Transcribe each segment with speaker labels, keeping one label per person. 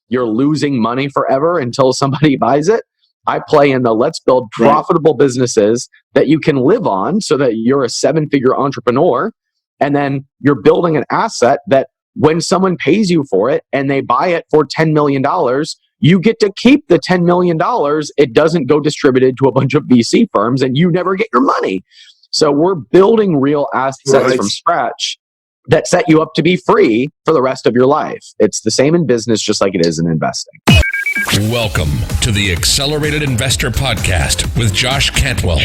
Speaker 1: you're losing money forever until somebody buys it. I play in the let's build profitable businesses that you can live on so that you're a 7-figure entrepreneur. And then you're building an asset that when someone pays you for it and they buy it for $10 million, you get to keep the $10 million. It doesn't go distributed to a bunch of VC firms and you never get your money. So we're building real assets from scratch that set you up to be free for the rest of your life. It's the same in business, just like it is in investing.
Speaker 2: Welcome to the Accelerated Investor Podcast with Josh Cantwell.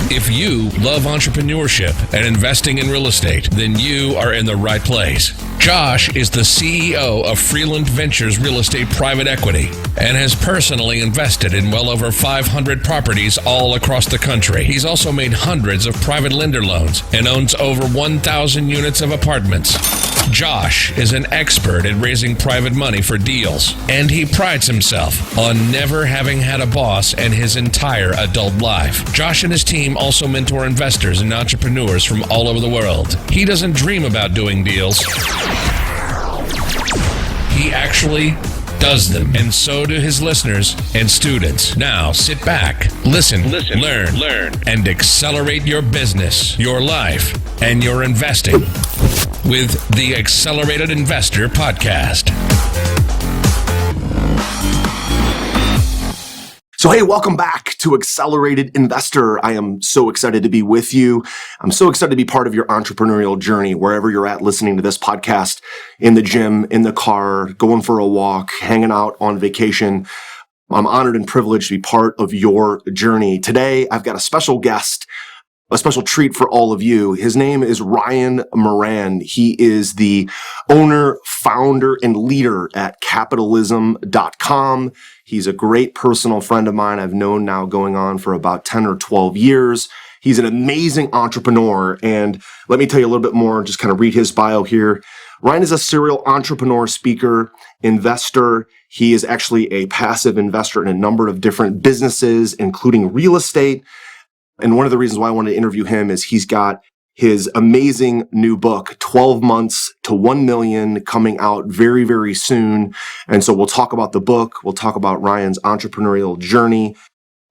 Speaker 2: If you love entrepreneurship and investing in real estate, then you are in the right place. Josh is the CEO of Freeland Ventures Real Estate Private Equity and has personally invested in well over 500 properties all across the country. He's also made hundreds of private lender loans and owns over 1,000 units of apartments. Josh is an expert at raising private money for deals, and he prides himself on never having had a boss in his entire adult life. Josh and his team also mentor investors and entrepreneurs from all over the world. He doesn't dream about doing deals. He actually does them, and so do his listeners and students. Now sit back, listen, learn, and accelerate your business, your life, and your investing with the Accelerated Investor Podcast.
Speaker 3: So, hey, welcome back to Accelerated Investor. I am so excited to be with you. I'm so excited to be part of your entrepreneurial journey, wherever you're at listening to this podcast, in the gym, in the car, going for a walk, hanging out on vacation. I'm honored and privileged to be part of your journey. Today, I've got a special guest, a special treat for all of you. His name is Ryan Moran. He is the owner, founder, and leader at capitalism.com. He's a great personal friend of mine I've known now going on for about 10 or 12 years. He's an amazing entrepreneur. And let me tell you a little bit more, just kind of read his bio here. Ryan is a serial entrepreneur, speaker, investor. He is actually a passive investor in a number of different businesses, including real estate. And one of the reasons why I wanted to interview him is he's got his amazing new book, 12 Months to 1 Million, coming out very, very soon. And so we'll talk about the book. We'll talk about Ryan's entrepreneurial journey.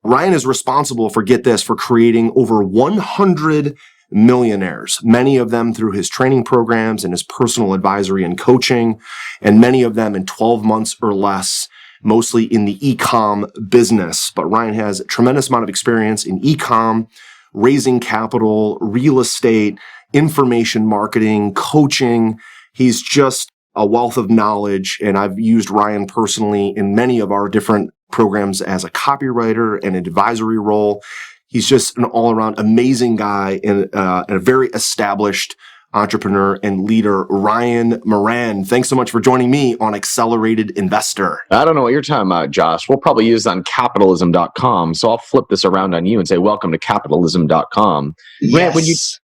Speaker 3: Ryan is responsible for, get this, for creating over 100 millionaires, many of them through his training programs and his personal advisory and coaching, and many of them in 12 months or less, mostly in the e-com business. But Ryan has a tremendous amount of experience in e-com, raising capital, real estate, information marketing, coaching. He's just a wealth of knowledge, and I've used Ryan personally in many of our different programs as a copywriter and an advisory role. He's just an all-around amazing guy and a very established entrepreneur and leader, Ryan Moran. Thanks so much for joining me on Accelerated Investor.
Speaker 1: I don't know what you're talking about, Josh. We'll probably use it on capitalism.com. So I'll flip this around on you and say, welcome to capitalism.com.
Speaker 3: Yes.
Speaker 1: Man,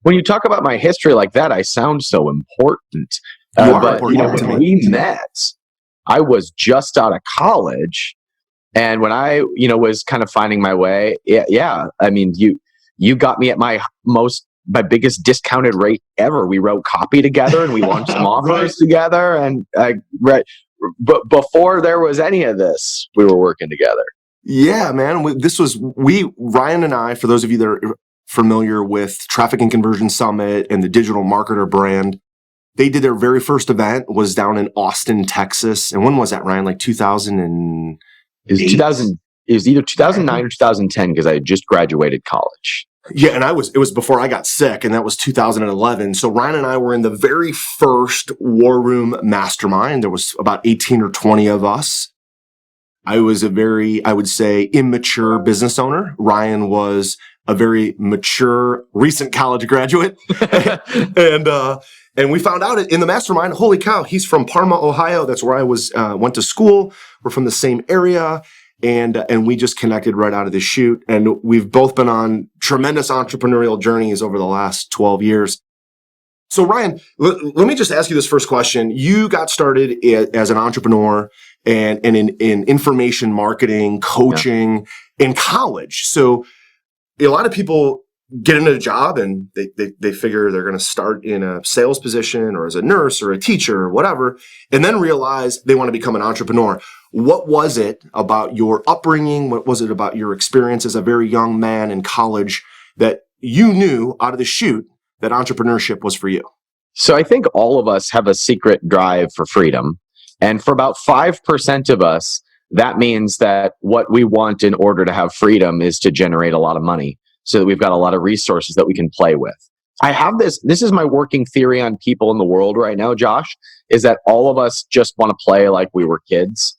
Speaker 1: when you talk about my history like that, I sound so important. When we met, I was just out of college. And when I, was kind of finding my way, I mean, you got me at my biggest discounted rate ever. We wrote copy together and we launched some offers together. And but before there was any of this, we were working together.
Speaker 3: Yeah, man. Ryan and I, for those of you that are familiar with Traffic and Conversion Summit and the Digital Marketer brand, they did their very first event was down in Austin, Texas. And when was that, Ryan? Like 2000
Speaker 1: It was either 2009 or 2010 because I had just graduated college.
Speaker 3: Yeah, and it was before I got sick, and that was 2011. So Ryan and I were in the very first War Room Mastermind. There was about 18 or 20 of us. I was a very, I would say, immature business owner. Ryan was a very mature, recent college graduate. And we found out in the mastermind, holy cow, he's from Parma, Ohio. That's where I went to school. We're from the same area. And we just connected right out of the chute. And we've both been on tremendous entrepreneurial journeys over the last 12 years. So Ryan, let me just ask you this first question. You got started as an entrepreneur and in information marketing, coaching in college. So a lot of people get into a job and they figure they're going to start in a sales position or as a nurse or a teacher or whatever, and then realize they want to become an entrepreneur. What was it about your upbringing? What was it about your experience as a very young man in college that you knew out of the chute that entrepreneurship was for you?
Speaker 1: So I think all of us have a secret drive for freedom. And for about 5% of us, that means that what we want in order to have freedom is to generate a lot of money so that we've got a lot of resources that we can play with. I have this is my working theory on people in the world right now, Josh, is that all of us just want to play like we were kids.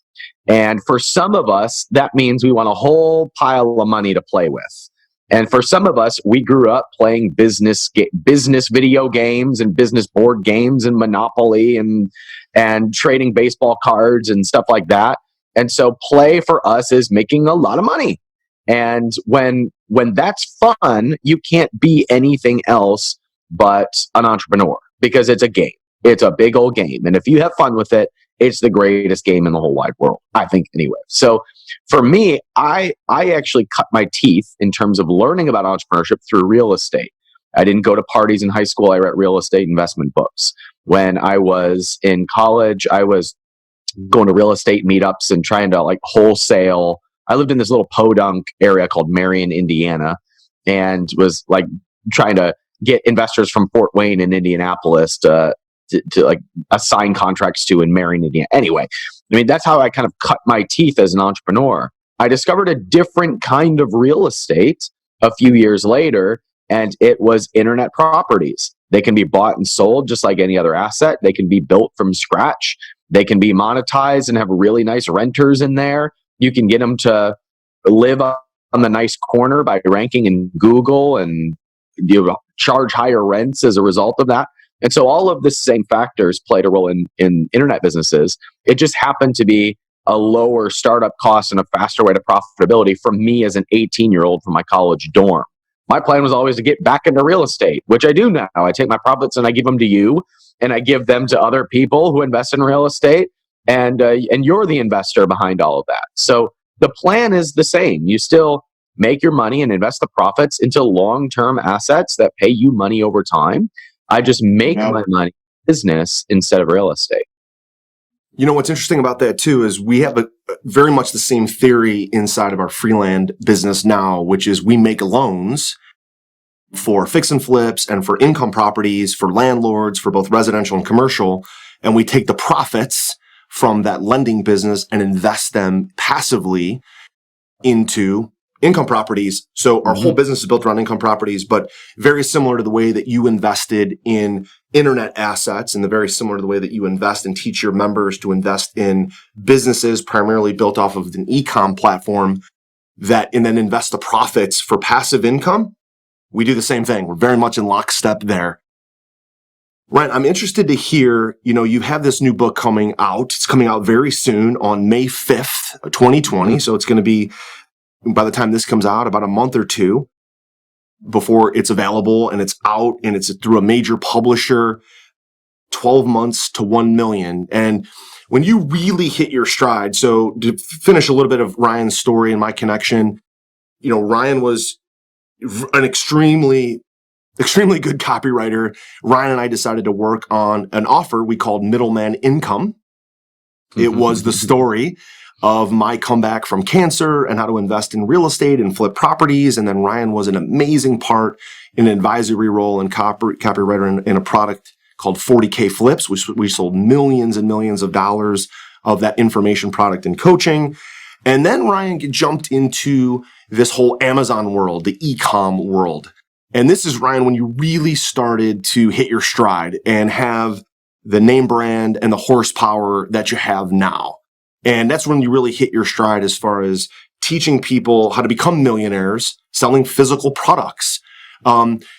Speaker 1: And for some of us, that means we want a whole pile of money to play with. And for some of us, we grew up playing business video games and business board games and Monopoly and trading baseball cards and stuff like that. And so play for us is making a lot of money. And when that's fun, you can't be anything else but an entrepreneur because it's a game. It's a big old game. And if you have fun with it, it's the greatest game in the whole wide world, I think, anyway. So for me, I actually cut my teeth in terms of learning about entrepreneurship through real estate. I didn't go to parties in high school. I read real estate investment books. When I was in college, I was going to real estate meetups and trying to like wholesale. I lived in this little podunk area called Marion, Indiana, and was like trying to get investors from Fort Wayne and Indianapolis to like assign contracts to in Marion, Indiana. Anyway, I mean, that's how I kind of cut my teeth as an entrepreneur. I discovered a different kind of real estate a few years later, and it was internet properties. They can be bought and sold just like any other asset. They can be built from scratch. They can be monetized and have really nice renters in there. You can get them to live on the nice corner by ranking in Google, and you charge higher rents as a result of that. And so all of the same factors played a role in internet businesses. It just happened to be a lower startup cost and a faster way to profitability for me as an 18-year-old from my college dorm. My plan was always to get back into real estate, which I do now. I take my profits and I give them to you, and I give them to other people who invest in real estate, and you're the investor behind all of that. So the plan is the same. You still make your money and invest the profits into long-term assets that pay you money over time. I just make my money in business instead of real estate.
Speaker 3: You know, what's interesting about that too is we have very much the same theory inside of our Freeland business now, which is we make loans for fix and flips and for income properties, for landlords, for both residential and commercial. And we take the profits from that lending business and invest them passively into income properties. So our whole business is built around income properties, but very similar to the way that you invested in internet assets, and very similar to the way that you invest and teach your members to invest in businesses primarily built off of an e-com platform and then invest the profits for passive income. We do the same thing. We're very much in lockstep there. Ryan, I'm interested to hear, you have this new book coming out. It's coming out very soon on May 5th, 2020. So it's going to be, by the time this comes out, about a month or two before it's available and it's out and it's through a major publisher, 12 months to 1 million. And when you really hit your stride, so to finish a little bit of Ryan's story and my connection, Ryan was an extremely good copywriter. Ryan and I decided to work on an offer we called Middleman Income. It was the story of my comeback from cancer and how to invest in real estate and flip properties. And then Ryan was an amazing part in an advisory role and copywriter in a product called 40K Flips, which we sold millions and millions of dollars of that information product and coaching. And then Ryan jumped into this whole Amazon world, the e-com world. And this is, Ryan, when you really started to hit your stride and have the name brand and the horsepower that you have now. And that's when you really hit your stride as far as teaching people how to become millionaires, selling physical products.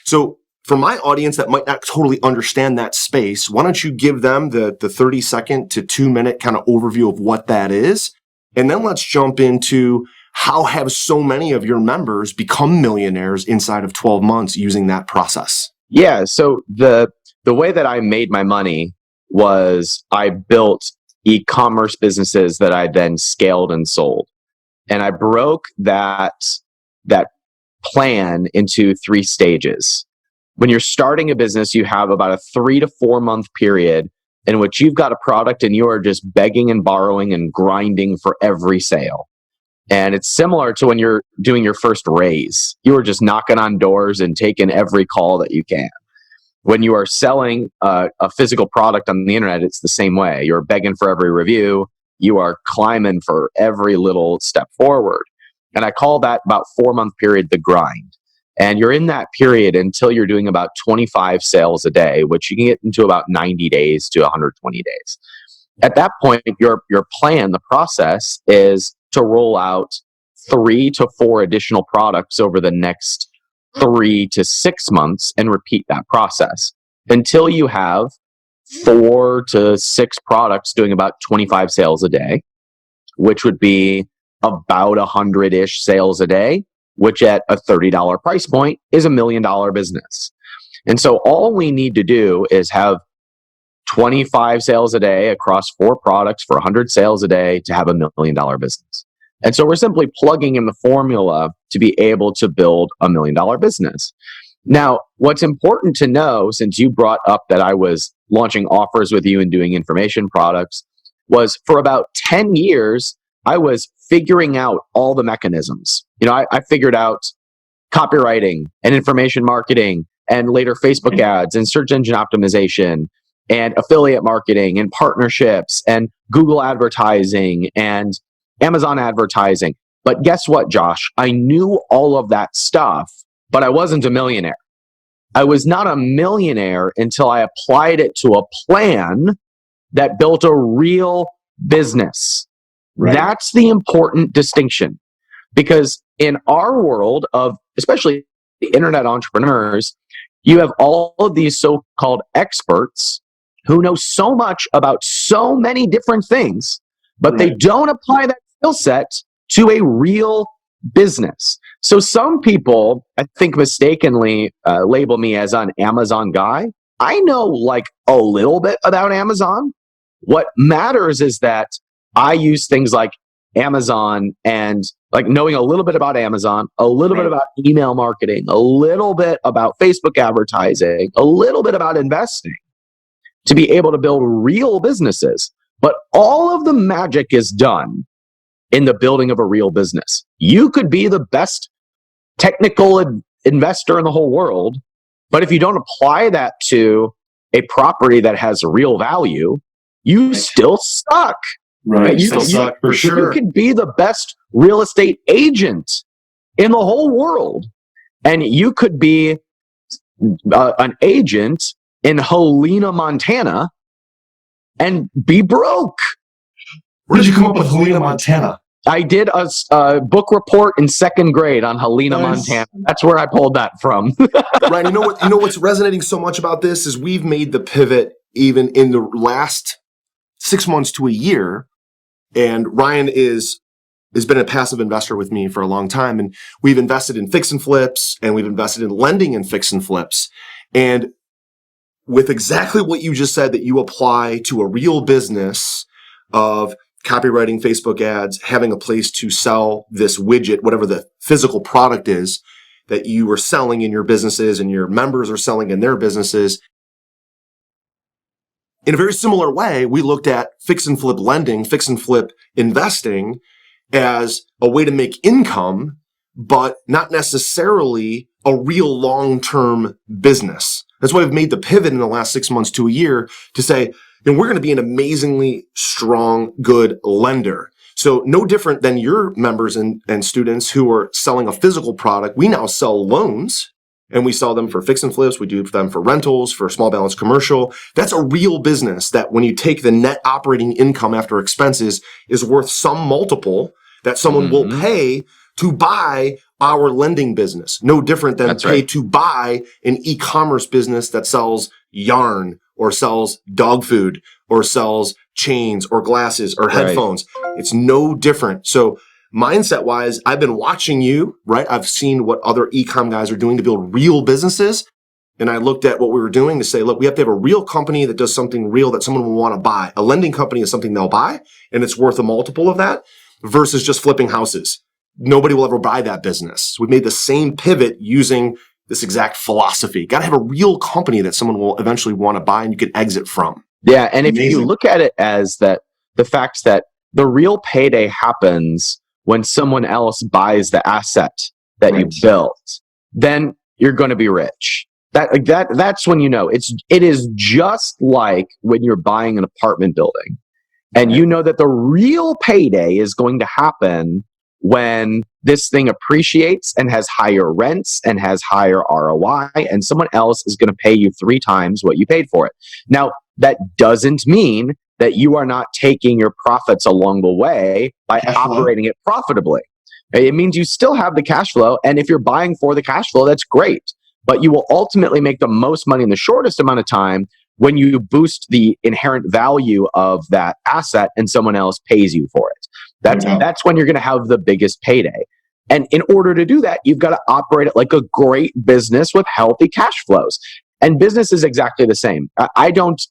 Speaker 3: So for my audience that might not totally understand that space, why don't you give them the 30-second to 2-minute kind of overview of what that is? And then let's jump into how have so many of your members become millionaires inside of 12 months using that process?
Speaker 1: Yeah. So the way that I made my money was I built e-commerce businesses that I then scaled and sold. And I broke that plan into 3 stages. When you're starting a business, you have about a 3 to 4 month period in which you've got a product and you are just begging and borrowing and grinding for every sale. And it's similar to when you're doing your first raise. You are just knocking on doors and taking every call that you can. When you are selling a physical product on the internet, it's the same way. You're begging for every review. You are climbing for every little step forward. And I call that about 4 month period the grind. And you're in that period until you're doing about 25 sales a day, which you can get into about 90 days to 120 days. At that point, your plan, the process is to roll out 3 to 4 additional products over the next 3 to 6 months and repeat that process until you have 4 to 6 products doing about 25 sales a day, which would be about 100-ish sales a day, which at a $30 price point is $1 million business. And so all we need to do is have 25 sales a day across 4 products for 100 sales a day to have $1 million business. And so we're simply plugging in the formula to be able to build $1 million business. Now, what's important to know, since you brought up that I was launching offers with you and doing information products, was for about 10 years, I was figuring out all the mechanisms. I figured out copywriting and information marketing and later Facebook ads and search engine optimization and affiliate marketing and partnerships and Google advertising and Amazon advertising. But guess what, Josh? I knew all of that stuff, but I wasn't a millionaire. I was not a millionaire until I applied it to a plan that built a real business. Right. That's the important distinction. Because in our world of, especially the internet entrepreneurs, you have all of these so-called experts who know so much about so many different things, but they don't apply that skill set to a real business. So some people, I think, mistakenly label me as an Amazon guy. I know like a little bit about Amazon. What matters is that I use things like Amazon and like knowing a little bit about Amazon, a little bit about email marketing, a little bit about Facebook advertising, a little bit about investing to be able to build real businesses. But all of the magic is done in the building of a real business. You could be the best technical investor in the whole world, but if you don't apply that to a property that has real value, you still suck.
Speaker 3: Right.
Speaker 1: You
Speaker 3: suck for sure.
Speaker 1: You could be the best real estate agent in the whole world. And you could be an agent in Helena, Montana, and be broke.
Speaker 3: Where did you come up with Helena, Montana?
Speaker 1: I did a book report in 2nd grade on Helena, Montana. That's where I pulled that from.
Speaker 3: Right. You know what's resonating so much about this is we've made the pivot even in the last 6 months to a year. And Ryan has been a passive investor with me for a long time. And we've invested in fix and flips and we've invested in lending in fix and flips. And with exactly what you just said that you apply to a real business of copywriting, Facebook ads, having a place to sell this widget, whatever the physical product is that you are selling in your businesses and your members are selling in their businesses. In a very similar way, we looked at fix and flip lending, fix and flip investing as a way to make income, but not necessarily a real long-term business. That's why we've made the pivot in the last 6 months to a year to say, we're going to be an amazingly strong, good lender. So no different than your members and students who are selling a physical product. We now sell loans. And we sell them for fix and flips. We do them for rentals, for small balance commercial. That's a real business that when you take the net operating income after expenses is worth some multiple that someone will pay to buy our lending business. No different than to buy an e-commerce business that sells yarn or sells dog food or sells chains or glasses or headphones. It's no different. So mindset wise, I've been watching you, right? I've seen what other e-com guys are doing to build real businesses. And I looked at what we were doing to say, look, we have to have a real company that does something real that someone will want to buy. A lending company is something they'll buy and it's worth a multiple of that versus just flipping houses. nobody will ever buy that business. We made the same pivot using this exact philosophy. Got to have a real company that someone will eventually want to buy and you can exit from.
Speaker 1: Yeah. And if you
Speaker 3: Amazing.
Speaker 1: look at it as that, the fact that the real payday happens when someone else buys the asset that you built, then you're going to be rich. That's when you know it is just like when you're buying an apartment building, and you know that the real payday is going to happen when this thing appreciates and has higher rents and has higher ROI, and someone else is going to pay you 3 times what you paid for it. Now, that doesn't mean that you are not taking your profits along the way by operating it profitably. It means you still have the cash flow, and if you're buying for the cash flow, that's great. But you will ultimately make the most money in the shortest amount of time when you boost the inherent value of that asset and someone else pays you for it. That's when you're going to have the biggest payday. And in order to do that, you've got to operate it like a great business with healthy cash flows. And business is exactly the same. I don't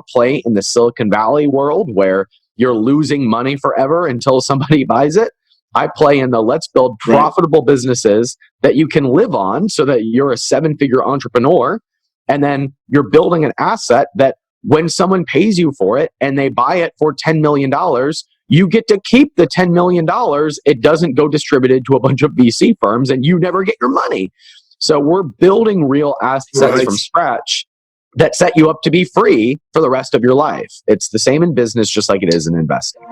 Speaker 1: play in the Silicon Valley world where you're losing money forever until somebody buys it. I play in the let's build profitable businesses that you can live on so that you're a 7-figure entrepreneur. And then you're building an asset that when someone pays you for it and they buy it for $10 million, you get to keep the $10 million. It doesn't go distributed to a bunch of VC firms and you never get your money. So we're building real assets from scratch that set you up to be free for the rest of your life. It's the same in business, just like it is in investing.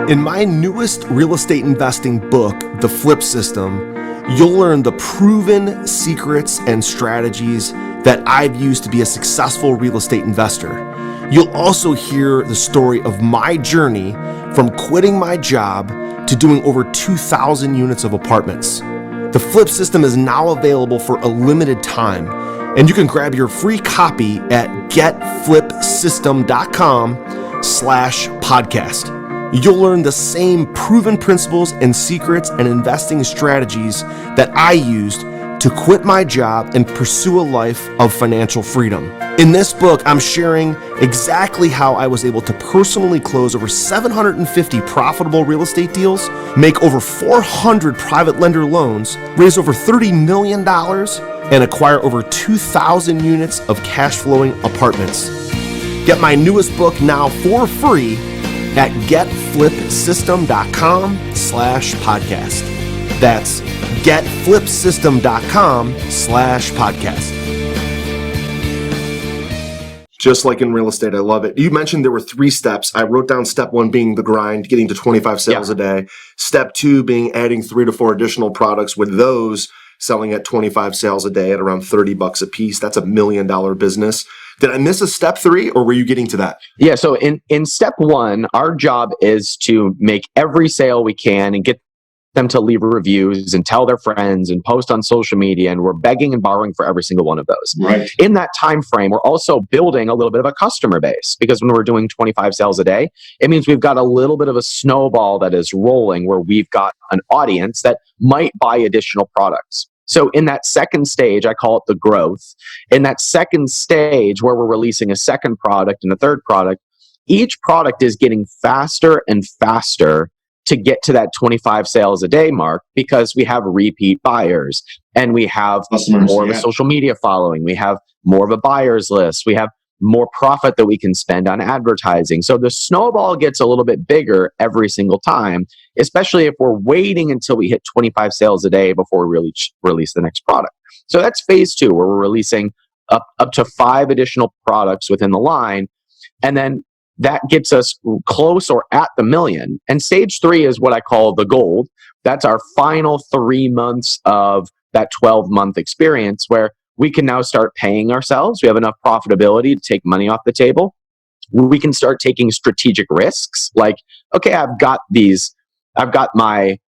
Speaker 3: In my newest real estate investing book, The Flip System, you'll learn the proven secrets and strategies that I've used to be a successful real estate investor. You'll also hear the story of my journey from quitting my job to doing over 2,000 units of apartments. The Flip System is now available for a limited time, and you can grab your free copy at getflipsystem.com/podcast. You'll learn the same proven principles and secrets and investing strategies that I used to quit my job and pursue a life of financial freedom. In this book, I'm sharing exactly how I was able to personally close over 750 profitable real estate deals, make over 400 private lender loans, raise over $30 million, and acquire over 2,000 units of cash flowing apartments. Get my newest book now for free at getflipsystem.com/podcast. That's getflipsystem.com/podcast. Just like in real estate, I love it. You mentioned there were 3 steps. I wrote down step 1 being the grind, getting to 25 sales a day. Step 2 being adding 3 to 4 additional products, with those selling at 25 sales a day at around $30 a piece. That's $1 million business. Did I miss a step 3, or were you getting to that?
Speaker 1: Yeah. So in step 1, our job is to make every sale we can and get them to leave reviews and tell their friends and post on social media. And we're begging and borrowing for every single one of those.
Speaker 3: Right.
Speaker 1: In that time frame, we're also building a little bit of a customer base, because when we're doing 25 sales a day, it means we've got a little bit of a snowball that is rolling, where we've got an audience that might buy additional products. So in that second stage, I call it the growth. In that second stage, where we're releasing a second product and a third product, each product is getting faster and faster to get to that 25 sales a day mark, because we have repeat buyers and we have more of a social media following. We have more of a buyer's list. We have more profit that we can spend on advertising. So the snowball gets a little bit bigger every single time, especially if we're waiting until we hit 25 sales a day before we really release the next product. So that's phase 2, where we're releasing up to 5 additional products within the line. And then that gets us close or at the million. And stage 3 is what I call the gold. That's our final 3 months of that 12-month experience, where we can now start paying ourselves. We have enough profitability to take money off the table. We can start taking strategic risks. Like, okay, I've got my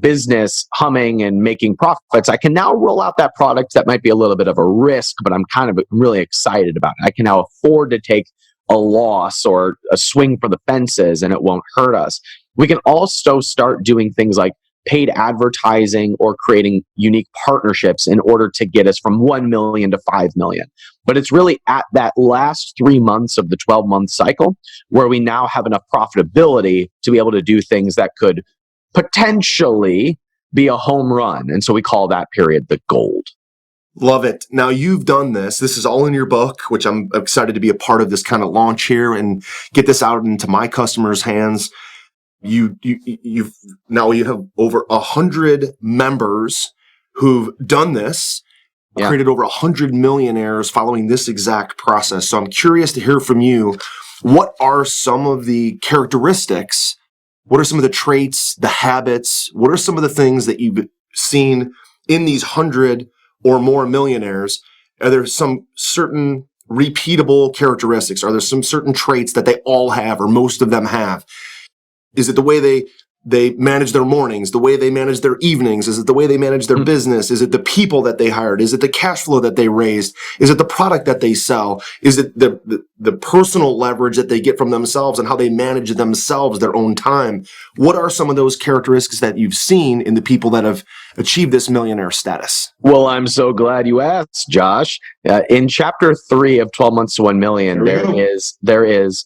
Speaker 1: business humming and making profits. I can now roll out that product that might be a little bit of a risk, but I'm kind of really excited about it. I can now afford to take a loss or a swing for the fences, and it won't hurt us. We can also start doing things like paid advertising or creating unique partnerships in order to get us from 1 million to 5 million. But it's really at that last 3 months of the 12-month cycle where we now have enough profitability to be able to do things that could potentially be a home run. And so we call that period the gold.
Speaker 3: Love it. Now you've done this. This is all in your book, which I'm excited to be a part of this kind of launch here and get this out into my customers' hands. You have over 100 members who've done this, created over 100 millionaires following this exact process. So I'm curious to hear from you. What are some of the characteristics? What are some of the traits, the habits? What are some of the things that you've seen in these 100 or more millionaires? Are there some certain repeatable characteristics? Are there some certain traits that they all have or most of them have? Is it the way they manage their mornings, the way they manage their evenings? Is it the way they manage their business? Is it the people that they hired? Is it the cash flow that they raised? Is it the product that they sell? Is it the personal leverage that they get from themselves and how they manage themselves, their own time? What are some of those characteristics that you've seen in the people that have achieved this millionaire status?
Speaker 1: Well, I'm so glad you asked, Josh. In chapter 3 of 12 Months to 1 Million, there is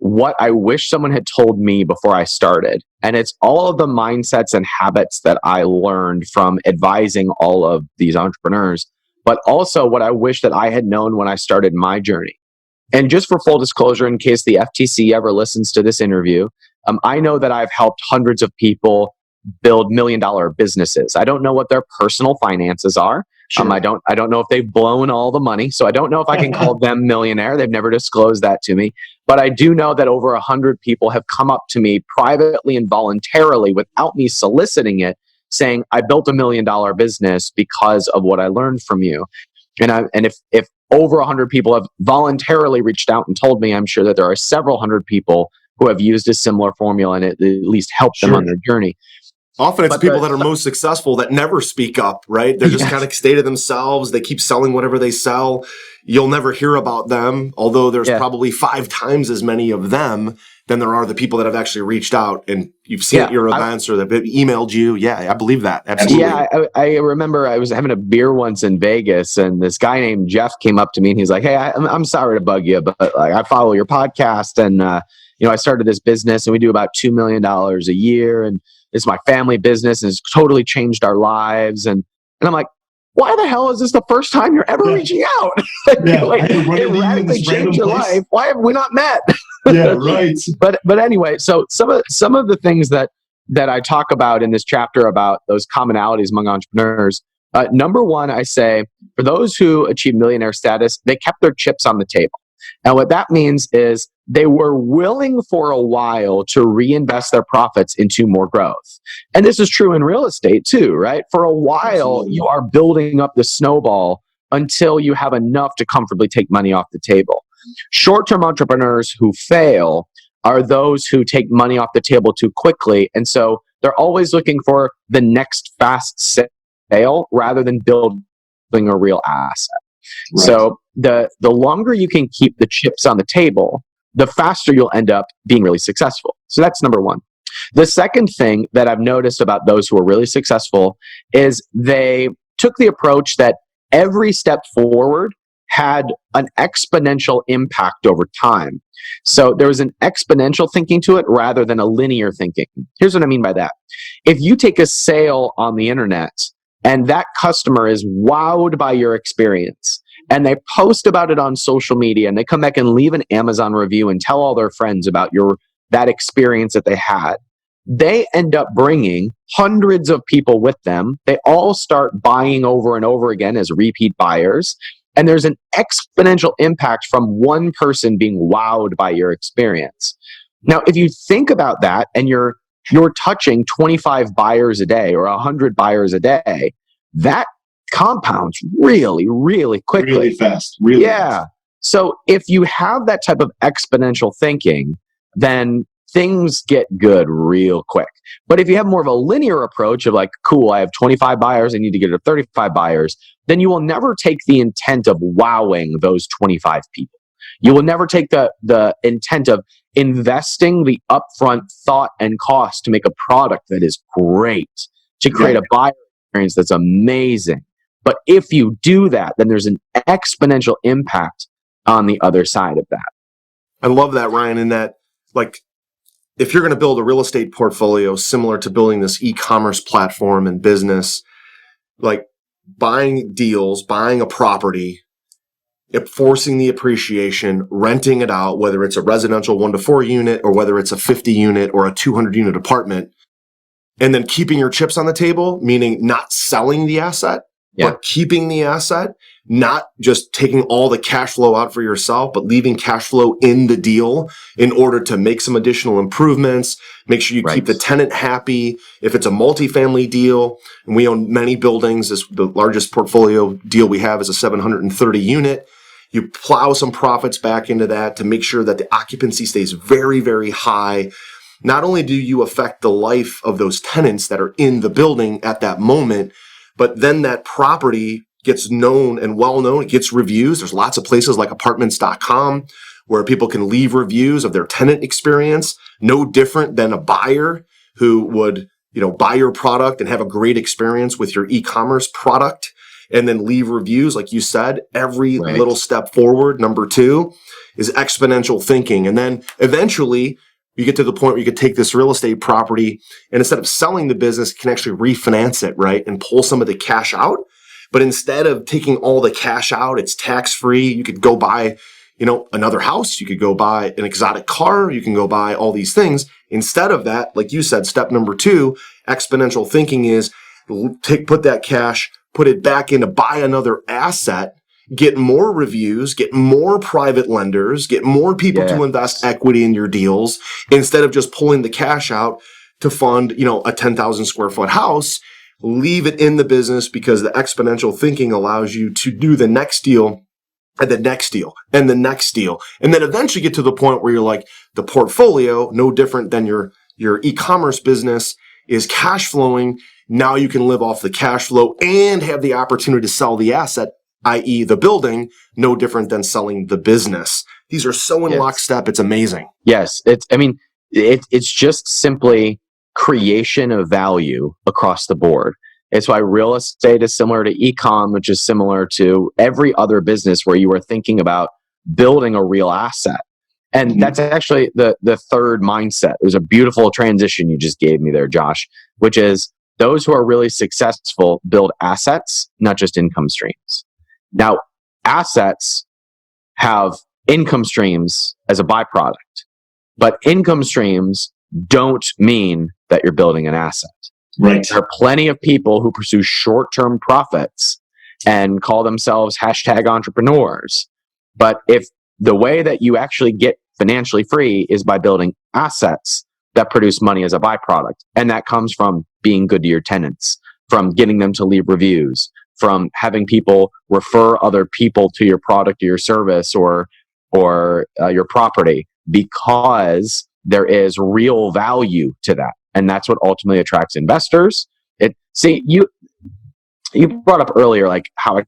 Speaker 1: what I wish someone had told me before I started. And it's all of the mindsets and habits that I learned from advising all of these entrepreneurs, but also what I wish that I had known when I started my journey. And just for full disclosure, in case the FTC ever listens to this interview, I know that I've helped hundreds of people build $1 million businesses. I don't know what their personal finances are.
Speaker 3: Sure.
Speaker 1: I don't know if they've blown all the money. So I don't know if I can call them millionaire. They've never disclosed that to me. But I do know that over 100 people have come up to me privately and voluntarily without me soliciting it, saying, I built $1 million business because of what I learned from you. And if over 100 people have voluntarily reached out and told me, I'm sure that there are several hundred people who have used a similar formula and it at least helped them on their journey.
Speaker 3: Often it's people that are most successful that never speak up, right? They're just kind of stay to themselves. They keep selling whatever they sell. You'll never hear about them, although there's probably 5 times as many of them than there are the people that have actually reached out and you've seen at your events or they've emailed you. Yeah, I believe that. Absolutely.
Speaker 1: Yeah, I remember I was having a beer once in Vegas and this guy named Jeff came up to me and he's like, hey, I'm sorry to bug you, but like, I follow your podcast and, I started this business and we do about $2 million a year and it's my family business and it's totally changed our lives. And I'm like, why the hell is this the first time you're ever reaching out? It radically changed your life. Why have we not met?
Speaker 4: Yeah, right.
Speaker 1: But anyway, so some of the things that I talk about in this chapter about those commonalities among entrepreneurs. Number one, I say, for those who achieve millionaire status, they kept their chips on the table. And what that means is they were willing for a while to reinvest their profits into more growth. And this is true in real estate too, right? For a while, you are building up the snowball until you have enough to comfortably take money off the table. Short-term entrepreneurs who fail are those who take money off the table too quickly. And so they're always looking for the next fast sale rather than building a real asset. Right. So the longer you can keep the chips on the table, the faster you'll end up being really successful. So that's number one. The second thing that I've noticed about those who are really successful is they took the approach that every step forward had an exponential impact over time. So there was an exponential thinking to it rather than a linear thinking. Here's what I mean by that. If you take a sale on the internet and that customer is wowed by your experience, and they post about it on social media, and they come back and leave an Amazon review and tell all their friends about that experience that they had, they end up bringing hundreds of people with them. They all start buying over and over again as repeat buyers. And there's an exponential impact from one person being wowed by your experience. Now, if you think about that and you're touching 25 buyers a day or 100 buyers a day, that compounds really, really quickly.
Speaker 4: Really fast. Really fast.
Speaker 1: So if you have that type of exponential thinking, then things get good real quick. But if you have more of a linear approach of like, cool, I have 25 buyers, I need to get to 35 buyers, then you will never take the intent of wowing those 25 people. You will never take the intent of investing the upfront thought and cost to make a product that is great, to create a buyer experience that's amazing. But if you do that, then there's an exponential impact on the other side of that.
Speaker 3: I love that, Ryan, in that, like, if you're going to build a real estate portfolio similar to building this e-commerce platform and business, like buying deals, buying a property, forcing the appreciation, renting it out, whether it's a residential 1 to 4 unit or whether it's a 50 unit or a 200 unit apartment, and then keeping your chips on the table, meaning not selling the asset, but keeping the asset, not just taking all the cash flow out for yourself, but leaving cash flow in the deal in order to make some additional improvements, make sure you keep the tenant happy. If it's a multifamily deal, and we own many buildings, the largest portfolio deal we have is a 730 unit. You plow some profits back into that to make sure that the occupancy stays very, very high. Not only do you affect the life of those tenants that are in the building at that moment, but then that property gets known and well known. It gets reviews. There's lots of places like apartments.com where people can leave reviews of their tenant experience. No different than a buyer who would, buy your product and have a great experience with your e-commerce product and then leave reviews. Like you said, every little step forward, number 2, is exponential thinking. And then eventually you get to the point where you could take this real estate property and instead of selling the business, you can actually refinance it, right? And pull some of the cash out. But instead of taking all the cash out, it's tax-free. You could go buy, another house. You could go buy an exotic car. You can go buy all these things. Instead of that, like you said, step number 2, exponential thinking is put that cash, put it back into buy another asset, get more reviews, get more private lenders, get more people to invest equity in your deals instead of just pulling the cash out to fund, a 10,000 square foot house. Leave it in the business because the exponential thinking allows you to do the next deal and the next deal and the next deal. And then eventually get to the point where you're like, the portfolio, no different than your e-commerce business, is cash flowing. Now you can live off the cash flow and have the opportunity to sell the asset, i.e. the building, no different than selling the business. These are so in lockstep. It's amazing.
Speaker 1: Yes. It's just simply creation of value across the board. It's why real estate is similar to e-com, which is similar to every other business where you are thinking about building a real asset. And that's actually the third mindset. It was a beautiful transition you just gave me there, Josh, which is those who are really successful build assets, not just income streams. Now, assets have income streams as a byproduct, but income streams don't mean that you're building an asset.
Speaker 4: Right.
Speaker 1: There are plenty of people who pursue short-term profits and call themselves #entrepreneurs. But if the way that you actually get financially free is by building assets that produce money as a byproduct, and that comes from being good to your tenants, from getting them to leave reviews, from having people refer other people to your product or your service or your property, because there is real value to that. And that's what ultimately attracts investors. You brought up earlier, like how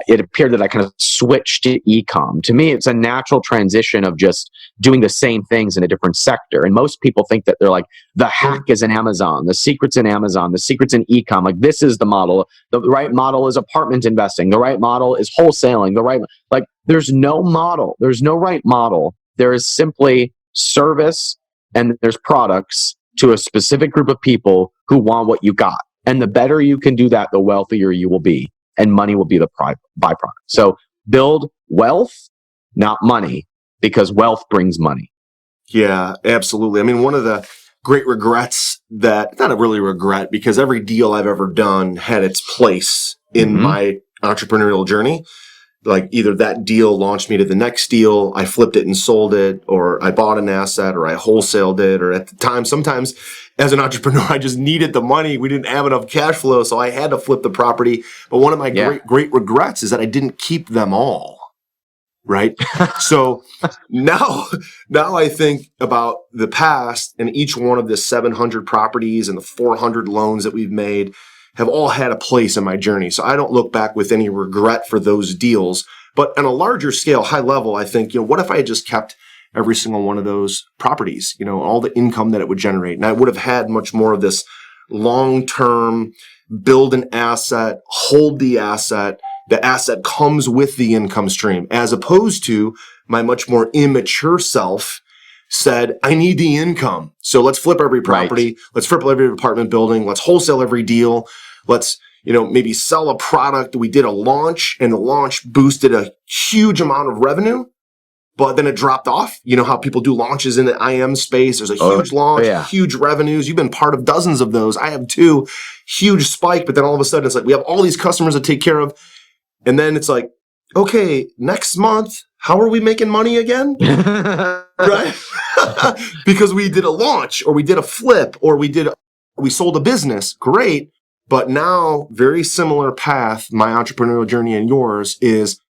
Speaker 1: it appeared that I kind of switched to e-com. To me, it's a natural transition of just doing the same things in a different sector. And most people think that they're like, the hack is in Amazon, the secret's in Amazon, the secret's in e-com. Like, this is the model. The right model is apartment investing. The right model is wholesaling. There's no model. There's no right model. There is simply service and there's products to a specific group of people who want what you got. And the better you can do that, the wealthier you will be. And money will be the byproduct. So build wealth, not money, because wealth brings money.
Speaker 3: Yeah, absolutely. I mean, one of the great regrets not a really regret, because every deal I've ever done had its place in my entrepreneurial journey. Like, either that deal launched me to the next deal, I flipped it and sold it, or I bought an asset, or I wholesaled it, or at the time, sometimes as an entrepreneur, I just needed the money. We didn't have enough cash flow, so I had to flip the property. But one of my great regrets is that I didn't keep them all, right? So now I think about the past, and each one of the 700 properties and the 400 loans that we've made have all had a place in my journey. So I don't look back with any regret for those deals. But on a larger scale, high level, I think, what if I had just kept every single one of those properties, all the income that it would generate? And I would have had much more of this long-term, build an asset, hold the asset. The asset comes with the income stream, as opposed to my much more immature self said, I need the income. So let's flip every property.
Speaker 1: Right.
Speaker 3: Let's flip every apartment building. Let's wholesale every deal. Let's, maybe sell a product. We did a launch, and the launch boosted a huge amount of revenue, but then it dropped off. You know how people do launches in the IM space. There's a huge launch, huge revenues. You've been part of dozens of those. I have too. Huge spike, but then all of a sudden it's like we have all these customers to take care of. And then it's like, okay, next month, how are we making money again? Right? Because we did a launch, or we did a flip, or we sold a business. Great. But now, very similar path, my entrepreneurial journey and yours is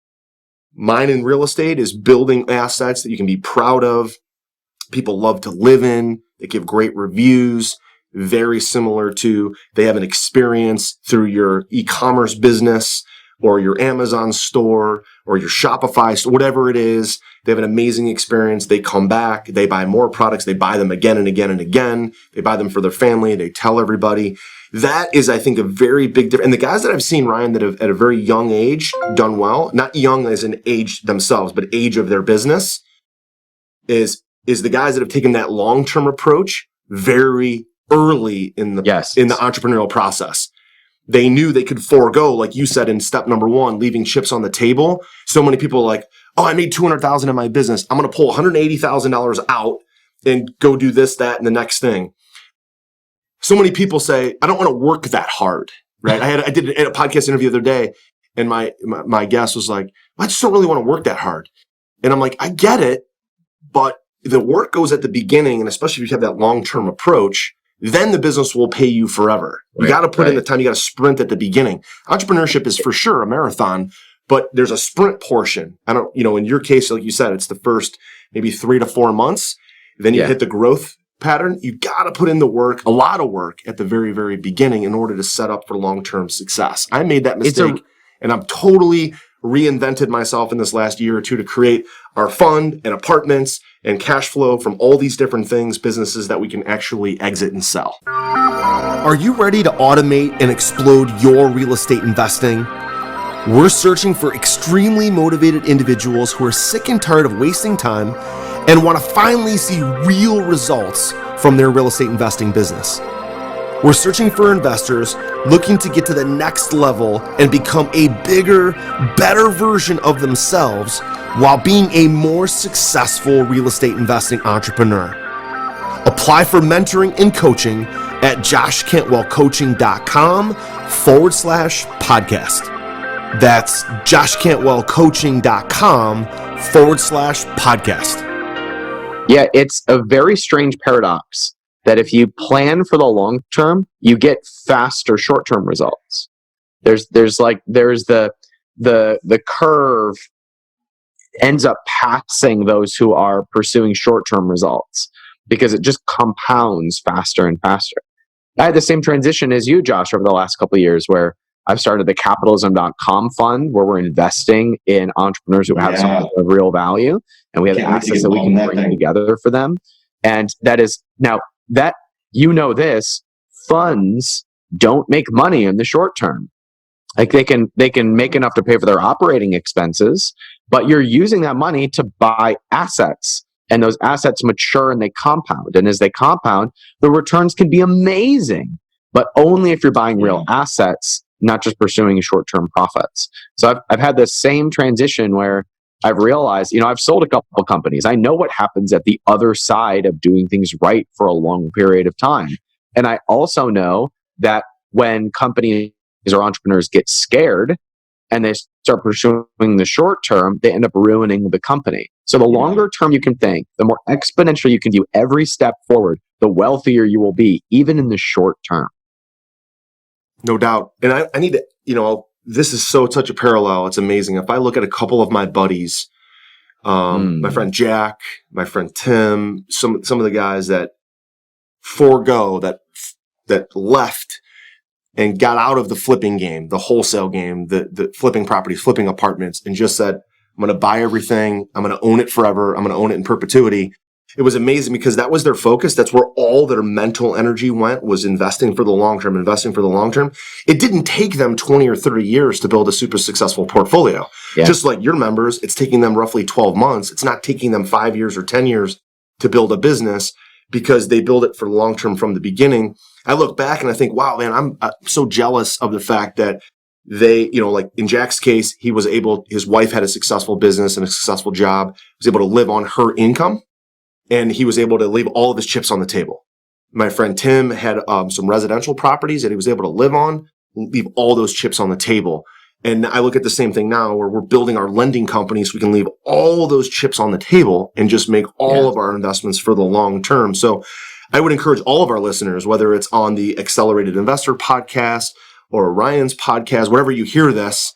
Speaker 3: mine in real estate is building assets that you can be proud of. People love to live in. They give great reviews. Very similar to they have an experience through your e-commerce business or your Amazon store or your Shopify store, whatever it is. They have an amazing experience. They come back. They buy more products. They buy them again and again and again. They buy them for their family. They tell everybody. That is, I think, a very big difference. And the guys that I've seen, Ryan, that have at a very young age done well, not young as in age themselves, but age of their business, is the guys that have taken that long-term approach very early in the entrepreneurial process. They knew they could forego, like you said in step number 1, leaving chips on the table. So many people are like, oh, I made $200,000 in my business. I'm going to pull $180,000 out and go do this, that, and the next thing. So many people say, I don't want to work that hard, right? I did a podcast interview the other day, and my guest was like, I just don't really want to work that hard. And I'm like, I get it, but the work goes at the beginning, and especially if you have that long-term approach, then the business will pay you forever. You got to put in the time. You got to sprint at the beginning. Entrepreneurship is for sure a marathon, but there's a sprint portion. In your case, like you said, it's the first maybe 3 to 4 months. Then you hit the growth pattern. You got to put in the work, a lot of work at the very, very beginning in order to set up for long-term success. I made that mistake, and I'm totally reinvented myself in this last year or two to create our fund and apartments and cash flow from all these different things, businesses that we can actually exit and sell. Are you ready to automate and explode your real estate investing? We're searching for extremely motivated individuals who are sick and tired of wasting time and want to finally see real results from their real estate investing business. We're searching for investors looking to get to the next level and become a bigger, better version of themselves while being a more successful real estate investing entrepreneur. Apply for mentoring and coaching at joshcantwellcoaching.com/podcast. That's joshcantwellcoaching.com/podcast.
Speaker 1: Yeah, it's a very strange paradox that if you plan for the long term, you get faster short term results. There's the curve ends up passing those who are pursuing short term results because it just compounds faster and faster. I had the same transition as you, Josh, over the last couple of years where I've started the capitalism.com fund where we're investing in entrepreneurs who have some real value, and we have assets that we can bring together for them. And that is now that this funds don't make money in the short term. Like they can make enough to pay for their operating expenses, but you're using that money to buy assets, and those assets mature and they compound. And as they compound, the returns can be amazing, but only if you're buying real assets, not just pursuing short-term profits. So I've had the same transition where I've realized, I've sold a couple companies. I know what happens at the other side of doing things right for a long period of time. And I also know that when companies or entrepreneurs get scared and they start pursuing the short term, they end up ruining the company. So the longer term you can think, the more exponential you can do every step forward, the wealthier you will be, even in the short term.
Speaker 3: No doubt. And I need to, this is such a parallel. It's amazing. If I look at a couple of my buddies, my friend Jack, my friend Tim, some of the guys that that left and got out of the flipping game, the wholesale game, the flipping properties, flipping apartments, and just said, I'm going to buy everything. I'm going to own it forever. I'm going to own it in perpetuity. It was amazing because that was their focus. That's where all their mental energy went, was investing for the long term. It didn't take them 20 or 30 years to build a super successful portfolio. Yeah. Just like your members, it's taking them roughly 12 months. It's not taking them 5 years or 10 years to build a business because they build it for the long term from the beginning. I look back and I think, wow, man, I'm so jealous of the fact that they, like in Jack's case, his wife had a successful business and a successful job, was able to live on her income, and he was able to leave all of his chips on the table. My friend Tim had some residential properties that he was able to live on, leave all those chips on the table. And I look at the same thing now where we're building our lending company so we can leave all those chips on the table and just make all of our investments for the long term. So I would encourage all of our listeners, whether it's on the Accelerated Investor podcast or Ryan's podcast, wherever you hear this,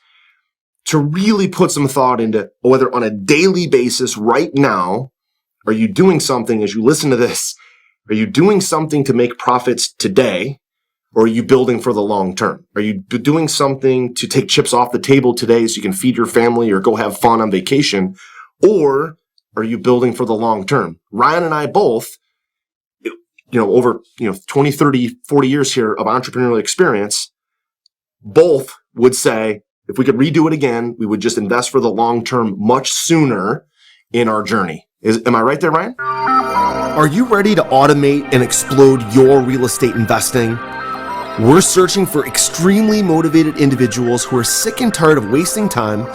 Speaker 3: to really put some thought into whether on a daily basis right now, are you doing something as you listen to this? Are you doing something to make profits today? Or are you building for the long term? Are you doing something to take chips off the table today so you can feed your family or go have fun on vacation? Or are you building for the long term? Ryan and I both, over 20, 30, 40 years here of entrepreneurial experience, both would say if we could redo it again, we would just invest for the long term much sooner in our journey. Am I right there, Ryan? Are you ready to automate and explode your real estate investing? We're searching for extremely motivated individuals who are sick and tired of wasting time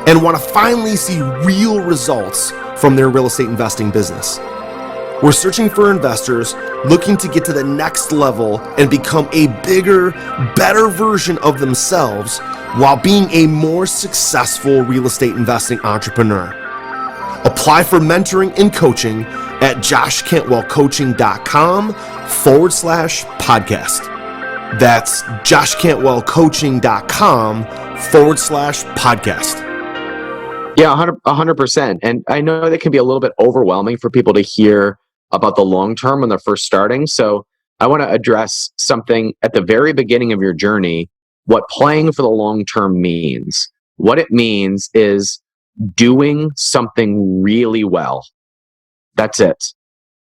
Speaker 3: and want to finally see real results from their real estate investing business. We're searching for investors looking to get to the next level and become a bigger, better version of themselves while being a more successful real estate investing entrepreneur. Apply for mentoring and coaching at joshcantwellcoaching.com/podcast. That's joshcantwellcoaching.com/podcast.
Speaker 1: Yeah, 100%. And I know that can be a little bit overwhelming for people to hear about the long term when they're first starting. So I want to address something at the very beginning of your journey, what playing for the long term means. What it means is doing something really well. That's it.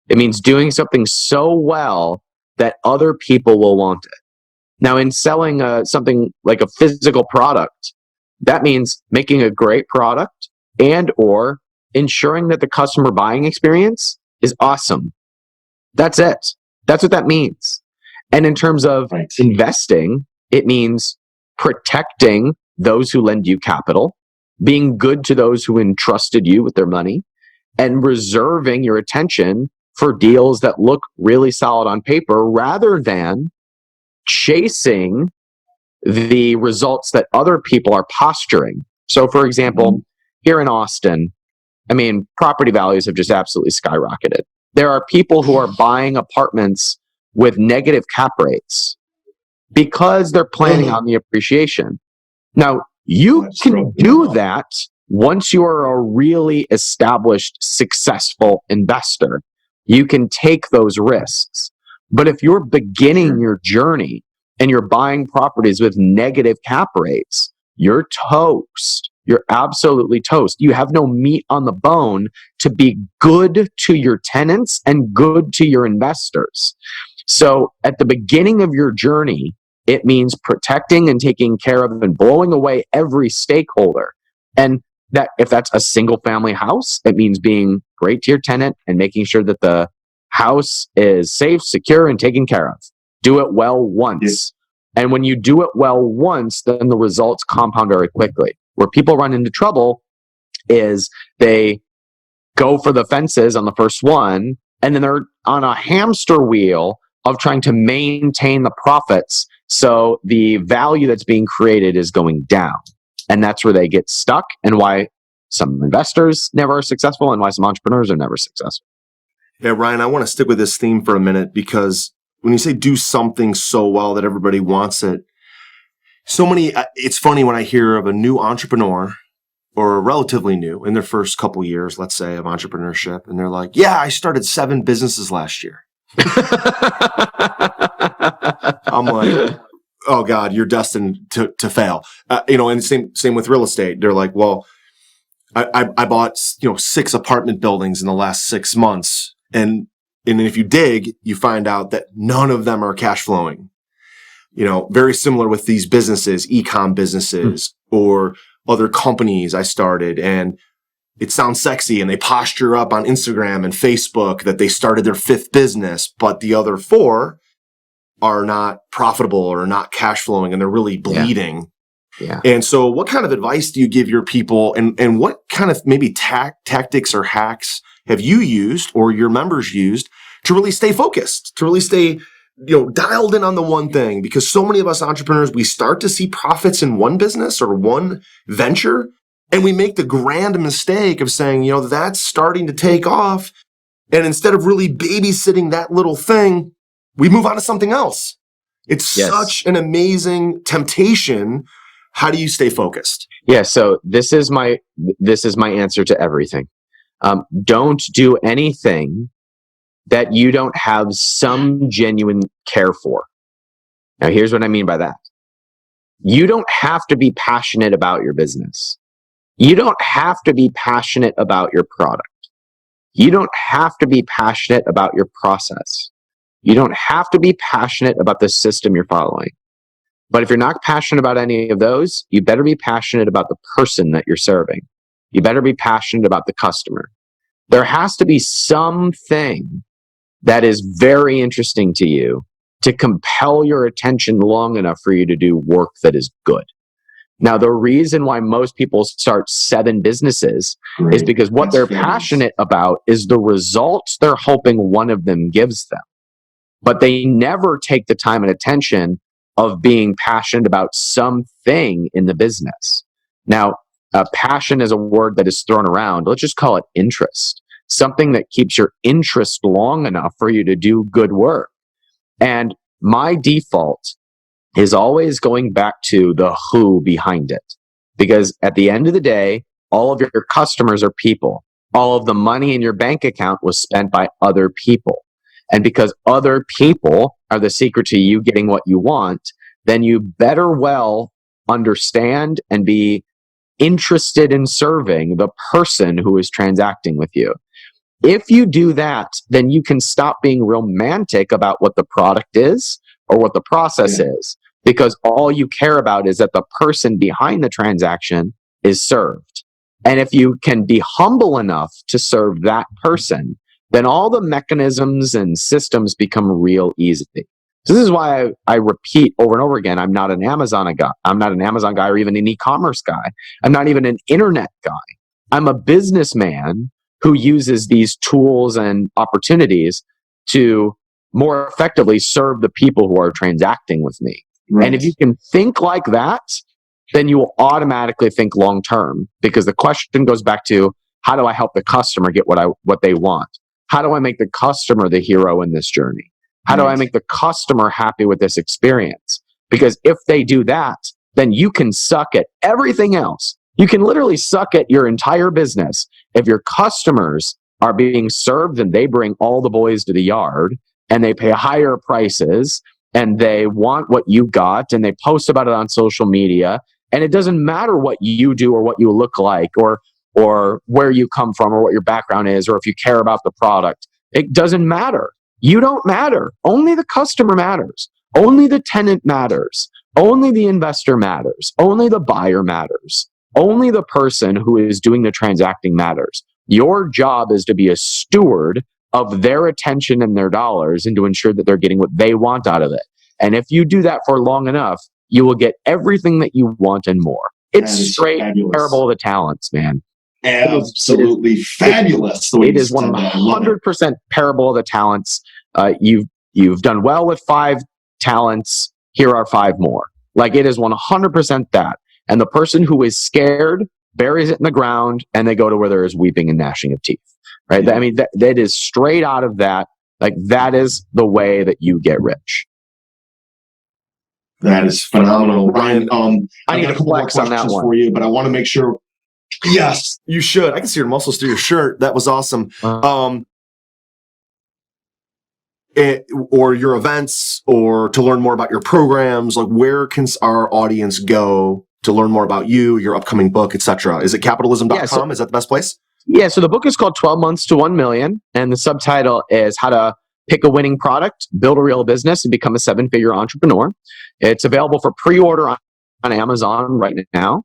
Speaker 1: It means doing something so well that other people will want it. Now, in selling something like a physical product, that means making a great product and or ensuring that the customer buying experience is awesome. That's it. That's what that means. And in terms of investing, it means protecting those who lend you capital, being good to those who entrusted you with their money, and reserving your attention for deals that look really solid on paper rather than chasing the results that other people are posturing. So, for example, here in Austin, property values have just absolutely skyrocketed. There are people who are buying apartments with negative cap rates because they're planning on the appreciation. Now, you can do that once you are a really established, successful investor. You can take those risks. But if you're beginning your journey and you're buying properties with negative cap rates, you're toast. You're absolutely toast. You have no meat on the bone to be good to your tenants and good to your investors. So at the beginning of your journey, it means protecting and taking care of and blowing away every stakeholder. And that if that's a single family house, it means being great to your tenant and making sure that the house is safe, secure, and taken care of. Do it well once. Yes. And when you do it well once, then the results compound very quickly. Where people run into trouble is they go for the fences on the first one, and then they're on a hamster wheel of trying to maintain the profits. So the value that's being created is going down. And that's where they get stuck, and why some investors never are successful and why some entrepreneurs are never successful.
Speaker 3: Yeah, Ryan, I want to stick with this theme for a minute, because when you say do something so well that everybody wants it, it's funny when I hear of a new entrepreneur or relatively new in their first couple years, let's say, of entrepreneurship, and they're like, yeah, I started 7 businesses last year. I'm like, oh God, you're destined to fail. And same with real estate. They're like, well, I bought 6 apartment buildings in the last 6 months. And if you dig, you find out that none of them are cash flowing. Very similar with these businesses, e-com businesses or other companies I started. And it sounds sexy and they posture up on Instagram and Facebook that they started their 5th business, but the other 4 are not profitable or not cash flowing and they're really bleeding.
Speaker 1: Yeah.
Speaker 3: And so what kind of advice do you give your people, and what kind of maybe tactics or hacks have you used or your members used to really stay focused, to really stay, dialed in on the one thing? Because so many of us entrepreneurs, we start to see profits in one business or one venture, and we make the grand mistake of saying, that's starting to take off. And instead of really babysitting that little thing, we move on to something else. It's such an amazing temptation. How do you stay focused?
Speaker 1: Yeah. So this is my answer to everything. Don't do anything that you don't have some genuine care for. Now, here's what I mean by that. You don't have to be passionate about your business. You don't have to be passionate about your product. You don't have to be passionate about your process. You don't have to be passionate about the system you're following. But if you're not passionate about any of those, you better be passionate about the person that you're serving. You better be passionate about the customer. There has to be something that is very interesting to you to compel your attention long enough for you to do work that is good. Now, the reason why most people start 7 businesses is because what they're passionate about is the results they're hoping one of them gives them. But they never take the time and attention of being passionate about something in the business. Now, passion is a word that is thrown around. Let's just call it interest. Something that keeps your interest long enough for you to do good work. And my default is always going back to the who behind it. Because at the end of the day, all of your customers are people. All of the money in your bank account was spent by other people. And because other people are the secret to you getting what you want, then you better well understand and be interested in serving the person who is transacting with you. If you do that, then you can stop being romantic about what the product is or what the process is, because all you care about is that the person behind the transaction is served. And if you can be humble enough to serve that person, then all the mechanisms and systems become real easy. So this is why I repeat over and over again, I'm not an Amazon guy. I'm not an Amazon guy or even an e-commerce guy. I'm not even an internet guy. I'm a businessman who uses these tools and opportunities to more effectively serve the people who are transacting with me. Right. And if you can think like that, then you will automatically think long term, because the question goes back to, how do I help the customer get what they want? How do I make the customer the hero in this journey? How do I make the customer happy with this experience? Because if they do that, then you can suck at everything else. You can literally suck at your entire business. If your customers are being served and they bring all the boys to the yard and they pay higher prices and they want what you got and they post about it on social media, and it doesn't matter what you do or what you look like or where you come from or what your background is or if you care about the product, it doesn't matter. You don't matter. Only the customer matters. Only the tenant matters. Only the investor matters. Only the buyer matters. Only the person who is doing the transacting matters. Your job is to be a steward of their attention and their dollars and to ensure that they're getting what they want out of it. And if you do that for long enough, you will get everything that you want and more. It's straight parable of the talents, man.
Speaker 4: Absolutely fabulous.
Speaker 1: It is 100% parable of the talents. You've done well with 5 talents. Here are 5 more. Like, it is 100% that. And the person who is scared buries it in the ground and they go to where there is weeping and gnashing of teeth. Right? Yeah. I mean, that is straight out of that. Like, that is the way that you get rich.
Speaker 4: That is phenomenal, Ryan.
Speaker 1: I need to flex on that one
Speaker 4: for you, but I want to make sure. Yes,
Speaker 3: you should. I can see your muscles through your shirt. That was awesome. Or your events, or to learn more about your programs. Like, where can our audience go to learn more about you, your upcoming book, etc.? Is it capitalism.com? Is that the best place?
Speaker 1: Yeah. So the book is called 12 Months to 1 Million, and the subtitle is How to Pick a Winning Product, Build a Real Business, and Become a 7-Figure Entrepreneur. It's available for pre-order on on Amazon right now.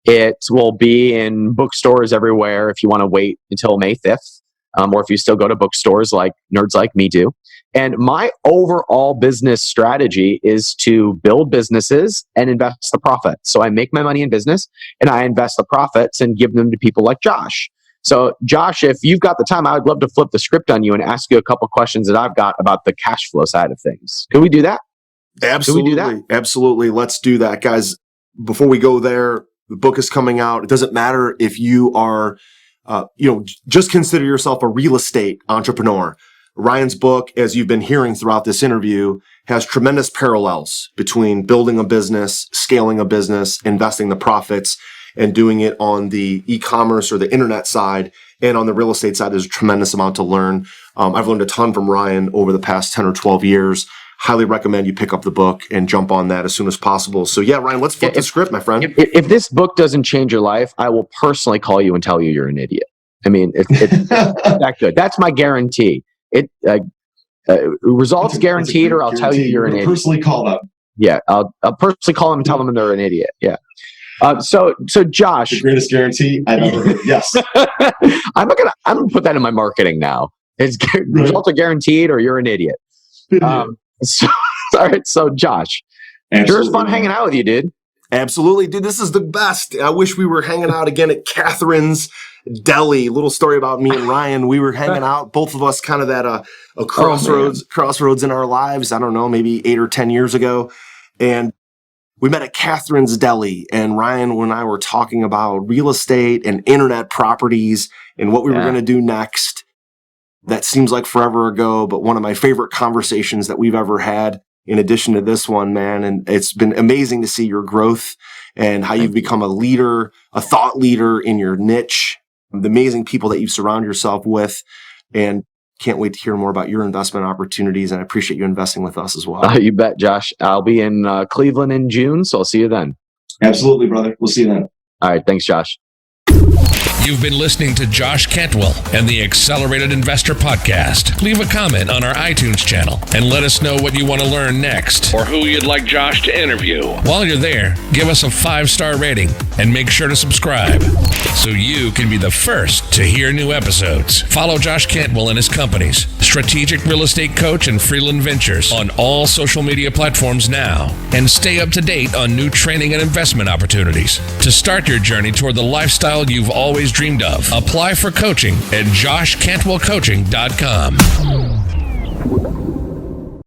Speaker 1: It will be in bookstores everywhere if you want to wait until May 5th, or if you still go to bookstores like nerds like me do. And my overall business strategy is to build businesses and invest the profits. So I make my money in business and I invest the profits and give them to people like Josh. So Josh, if you've got the time, I would love to flip the script on you and ask you a couple questions that I've got about the cash flow side of things. Can we do that?
Speaker 3: Absolutely.
Speaker 1: Can we do that?
Speaker 3: Absolutely. Let's do that, guys. Before we go there, the book is coming out. It doesn't matter if you are, just consider yourself a real estate entrepreneur. Ryan's book, as you've been hearing throughout this interview, has tremendous parallels between building a business, scaling a business, investing the profits, and doing it on the e-commerce or the internet side. And on the real estate side, there's a tremendous amount to learn. I've learned a ton from Ryan over the past 10 or 12 years. Highly recommend you pick up the book and jump on that as soon as possible. So yeah, Ryan, let's flip the script, my friend.
Speaker 1: If this book doesn't change your life, I will personally call you and tell you you're an idiot. I mean, it's that good. That's my guarantee. Results guaranteed, or I'll tell you you're an idiot.
Speaker 4: Personally call them.
Speaker 1: Yeah, I'll personally call them and tell them they're an idiot. Yeah. So Josh,
Speaker 4: The greatest guarantee I've ever heard. Yes.
Speaker 1: I'm gonna put that in my marketing now. Results are guaranteed, or you're an idiot. All right. So Josh, sure is fun hanging out with you, dude.
Speaker 3: Absolutely, dude. This is the best. I wish we were hanging out again at Catherine's Deli. Little story about me and Ryan. We were hanging out, both of us kind of at a crossroads in our lives. I don't know, maybe 8 or 10 years ago. And we met at Catherine's Deli, and Ryan and I were talking about real estate and internet properties and what we were going to do next. That seems like forever ago, but one of my favorite conversations that we've ever had in addition to this one, man. And it's been amazing to see your growth and how you've become a leader, a thought leader in your niche, the amazing people that you surround yourself with, and can't wait to hear more about your investment opportunities. And I appreciate you investing with us as well.
Speaker 1: You bet, Josh. I'll be in Cleveland in June, so I'll see you then.
Speaker 4: Absolutely, brother. We'll see you then.
Speaker 1: All right. Thanks, Josh.
Speaker 2: You've been listening to Josh Cantwell and the Accelerated Investor Podcast. Leave a comment on our iTunes channel and let us know what you want to learn next or who you'd like Josh to interview. While you're there, give us a 5-star rating and make sure to subscribe so you can be the first to hear new episodes. Follow Josh Cantwell and his companies, Strategic Real Estate Coach and Freeland Ventures, on all social media platforms now, and stay up to date on new training and investment opportunities. To start your journey toward the lifestyle you've always dreamed of, apply for coaching at joshcantwellcoaching.com.